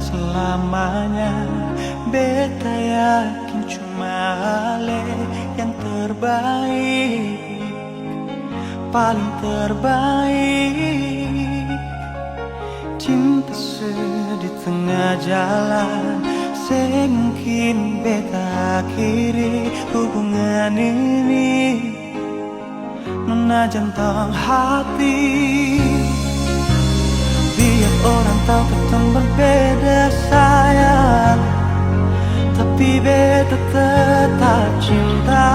selamanya. Beta yakin cuma Ale yang terbaik, paling terbaik. Cinta di tengah jalan, semungkin beta akhiri hubungan ini. Menajan tong hati, biar orang tahu kita berbeda sayang, tapi beta tetap cinta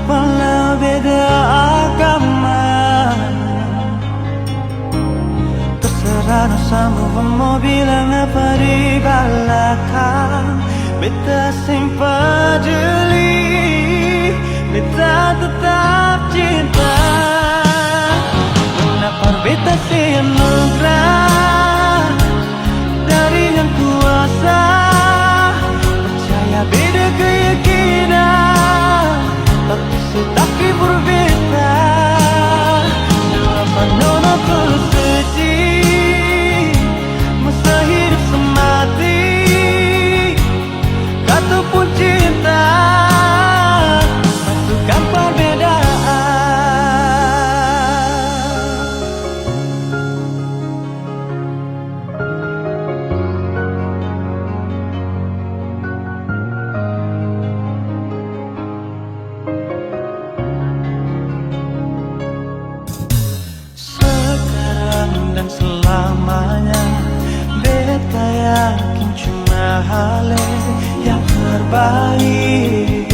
walau beda agama. Terserah sama mau bilang apa di belakang, beta sing peduli, beta tetap cinta. Kenapa beta sing anugerah dari yang kuasa, percaya beda keyakinan, tapi setaki berbeda. Kenapa nono tulus suci, masa hidup semati, kata pun cinta, satukan perbedaan. Sekarang dan selamanya, beta yakin cuma Ale yang terbaik,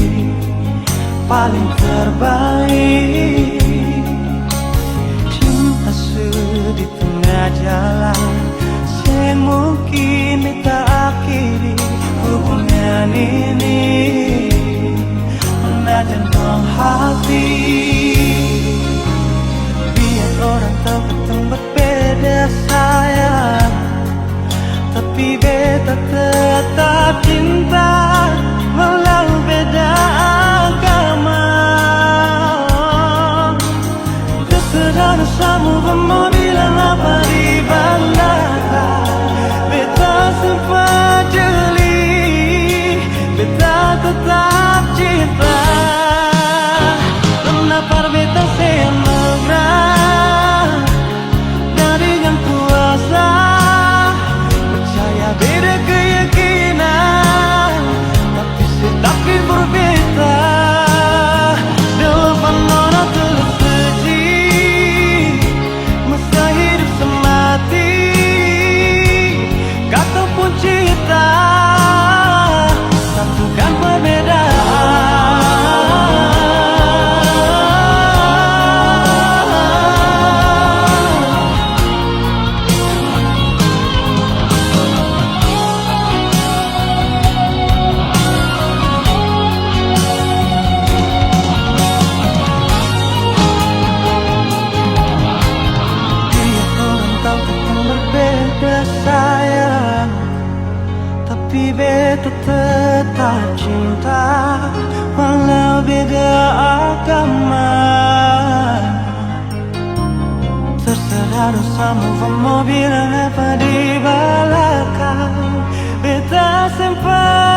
paling terbaik. Cinta di tengah jalan, semungkin beta akhiri hubungan ini. Menajan tong hati, biar orang tahu kita berbeda sayang, tapi beta tetap cinta walau beda agama. Terserah dosamu mau bilang apa di belakang, beta sempat jeli, beta tetap cinta. Kenapa beta semangat dari yang kuasa, percaya beda keyakinan, tapi setaki berbeda. Dalam nono tulus suci, masa hidup semati, kata pun cinta, satukan perbedaan. Sayang, tapi beta tetap cinta walau beda agama. Terserah dosamu mau bilang apa di belakang, beta sempat